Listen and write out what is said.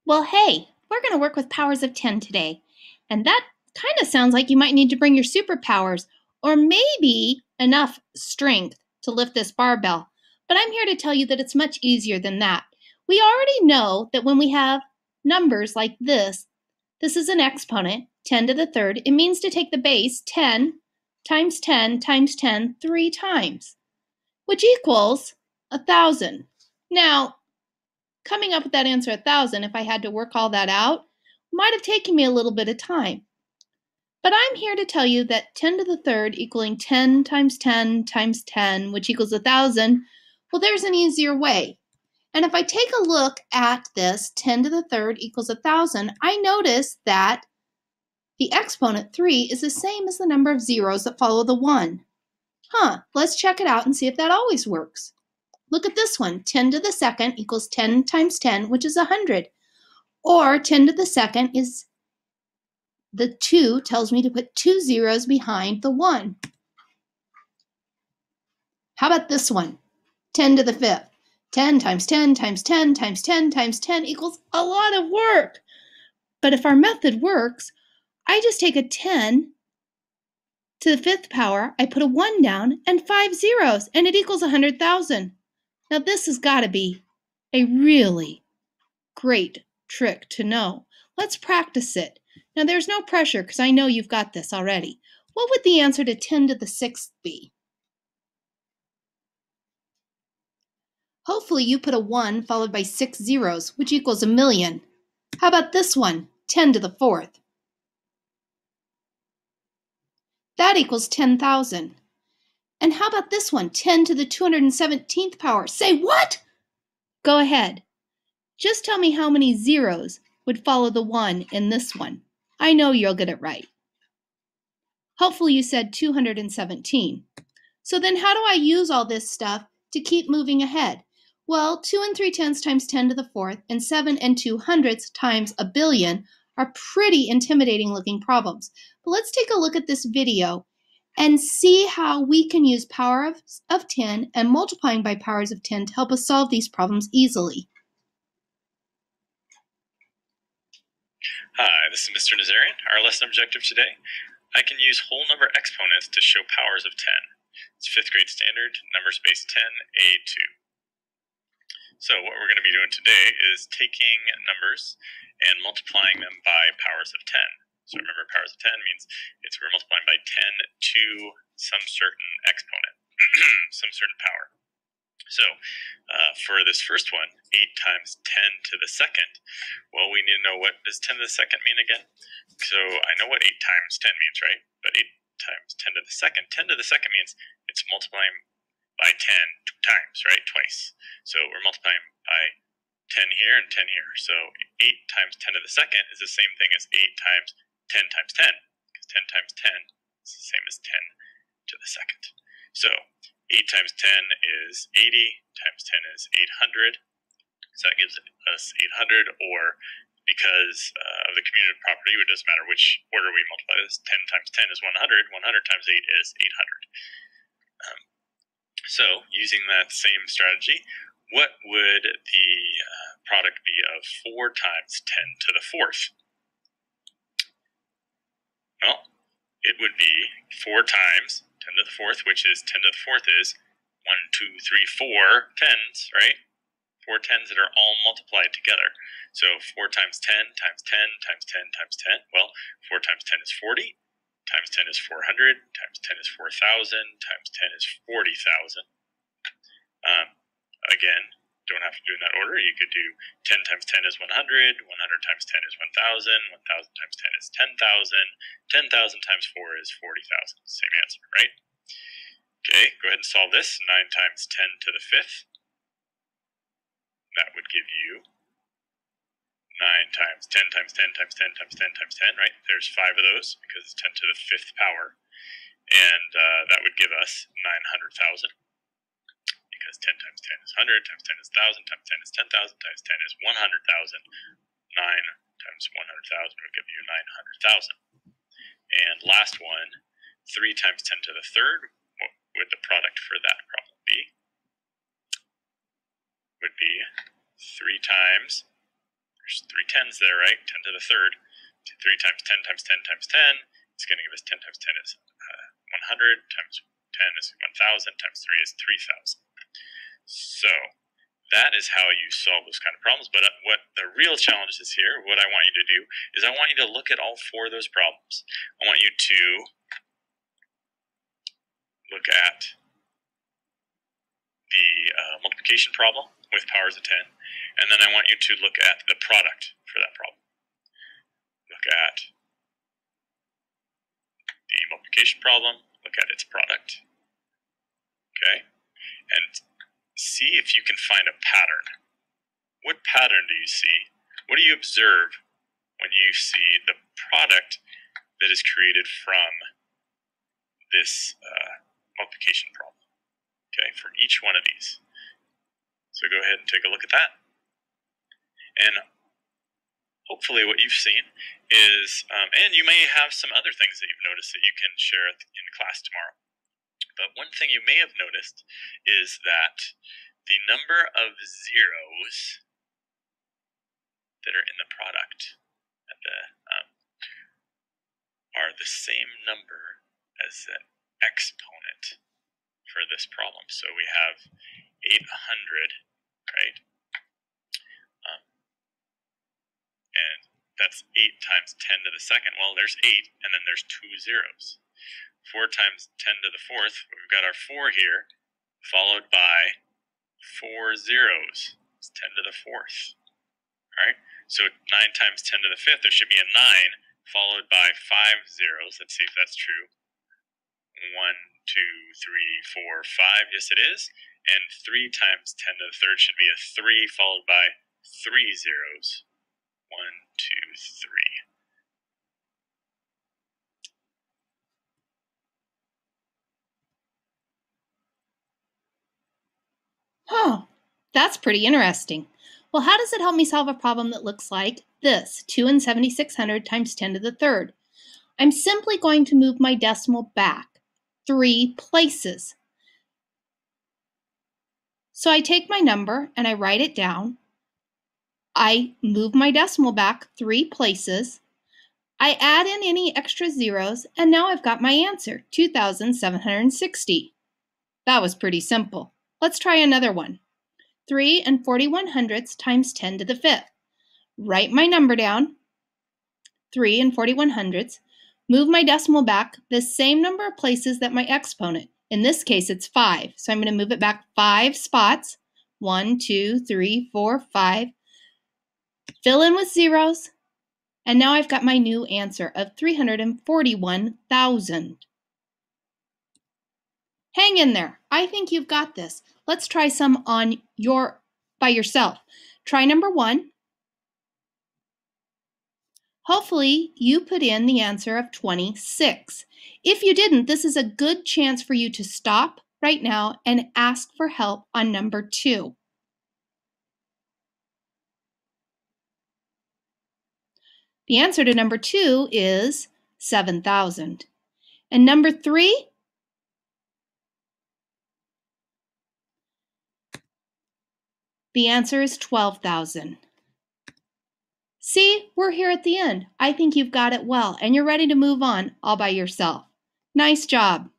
Well, hey, we're going to work with powers of 10 today. And that kind of sounds like you might need to bring your superpowers or maybe enough strength to lift this barbell. But I'm here to tell you that it's much easier than that. We already know that when we have numbers like this is an exponent, 10 to the third. It means to take the base, 10 times 10 times 10, 3 times, which equals 1,000. Now, coming up with that answer 1,000, if I had to work all that out, might have taken me a little bit of time. But I'm here to tell you that 10 to the third equaling 10 times 10 times 10, which equals 1,000, well, there's an easier way. And if I take a look at this, 10 to the third equals 1,000, I notice that the exponent 3 is the same as the number of zeros that follow the 1. Let's check it out and see if that always works. Look at this one. 10 to the second equals 10 times 10, which is 100. Or 10 to the second is the 2 tells me to put 2 zeros behind the 1. How about this one? 10 to the fifth. 10 times 10 times 10 times 10 times 10 equals a lot of work. But if our method works, I just take a 10 to the fifth power, I put a 1 down, and 5 zeros, and it equals 100,000. Now this has got to be a really great trick to know. Let's practice it. Now there's no pressure because I know you've got this already. What would the answer to 10 to the sixth be? Hopefully you put a 1 followed by 6 zeros, which equals 1,000,000. How about this one? 10 to the fourth. That equals 10,000. And how about this one? 10 to the 217th power. Say what? Go ahead. Just tell me how many zeros would follow the 1 in this one. I know you'll get it right. Hopefully you said 217. So then how do I use all this stuff to keep moving ahead? Well, 2 and 3/10 times 10 to the fourth and 7 and 2/100 times a billion are pretty intimidating looking problems. But let's take a look at this video and see how we can use power of 10 and multiplying by powers of 10 to help us solve these problems easily. Hi, this is Mr. Nazarian. Our lesson objective today, I can use whole number exponents to show powers of 10. It's 5th grade standard, number space 10, A2. So what we're going to be doing today is taking numbers and multiplying them by powers of 10. So remember, powers of 10 means we're multiplying by 10 to some certain exponent, some certain power. So for this first one, 8 times 10 to the second, well, we need to know, what does 10 to the second mean again? So I know what 8 times 10 means, right? But 8 times 10 to the second, 10 to the second means it's multiplying by 10 2 times, right? Twice. So we're multiplying by 10 here and 10 here. So 8 times 10 to the second is the same thing as 8 times 10 times 10, because 10 times 10 is the same as 10 to the second. So 8 times 10 is 80, times 10 is 800. So that gives us 800, or because of the commutative property, it doesn't matter which order we multiply this. 10 times 10 is 100. 100 times 8 is 800. So using that same strategy, what would the product be of 4 times 10 to the fourth? Well, it would be 4 times 10 to the fourth, which is 10 to the fourth is 1, 2, 3, 4 tens, right? 4 tens that are all multiplied together. So 4 times 10 times 10 times 10 times 10. Well, 4 times 10 is 40, times 10 is 400, times 10 is 4,000, times 10 is 40,000. Again, don't have to do in that order. You could do 10 times 10 is 100, 100 times 10 is 1,000, 1,000 times 10 is 10,000, 10,000 times 4 is 40,000. Same answer, right? Okay, go ahead and solve this. 9 times 10 to the fifth. That would give you 9 times 10 times 10 times 10 times 10 times 10, right? There's 5 of those because it's 10 to the fifth power. And that would give us 900,000. Because 10 times 10 is 100, times 10 is 1,000, times 10 is 10,000, times 10 is 100,000. 9 times 100,000 would give you 900,000. And last one, 3 times 10 to the third, what would the product for that problem be? Would be 3 times There's 3 tens there, right? 10 to the third. 3 times 10 times 10 times 10 is going to give us 10 times 10 is 100, times 10 is 1,000, times 3 is 3,000. So that is how you solve those kind of problems. But what the real challenge is here, what I want you to do, is I want you to look at all 4 of those problems. I want you to look at the multiplication problem with powers of 10, and then I want you to look at the product for that problem. Look at the multiplication problem, look at its product, okay? And see if you can find a pattern. What pattern do you see? What do you observe when you see the product that is created from this multiplication problem, okay, for each one of these? So go ahead and take a look at that. And hopefully what you've seen is, and you may have some other things that you've noticed that you can share in class tomorrow. But one thing you may have noticed is that the number of zeros that are in the product are the same number as the exponent for this problem. So we have 800, right? And that's 8 times 10 to the second. Well, there's 8, and then there's 2 zeros. 4 times 10 to the fourth, we've got our 4 here, followed by 4 zeros. It's 10 to the fourth. All right? So 9 times 10 to the fifth, there should be a 9, followed by 5 zeros. Let's see if that's true. 1, 2, 3, 4, 5. Yes, it is. And 3 times 10 to the third should be a 3, followed by 3 zeros. 1, 2, 3. Oh, that's pretty interesting. Well, how does it help me solve a problem that looks like this, 2 and 7,600 times 10 to the third? I'm simply going to move my decimal back 3 places. So I take my number and I write it down. I move my decimal back 3 places. I add in any extra zeros, and now I've got my answer, 2,760. That was pretty simple. Let's try another one. 3 and 41/100 times 10 to the fifth. Write my number down, 3 and 41/100. Move my decimal back the same number of places that my exponent. In this case, it's 5. So I'm going to move it back 5 spots. 1, 2, 3, 4, 5. Fill in with zeros. And now I've got my new answer of 341,000. Hang in there. I think you've got this. Let's try some by yourself. Try number 1. Hopefully, you put in the answer of 26. If you didn't, this is a good chance for you to stop right now and ask for help on number 2. The answer to number 2 is 7,000. And number 3? The answer is 12,000. See, we're here at the end. I think you've got it well, and you're ready to move on all by yourself. Nice job.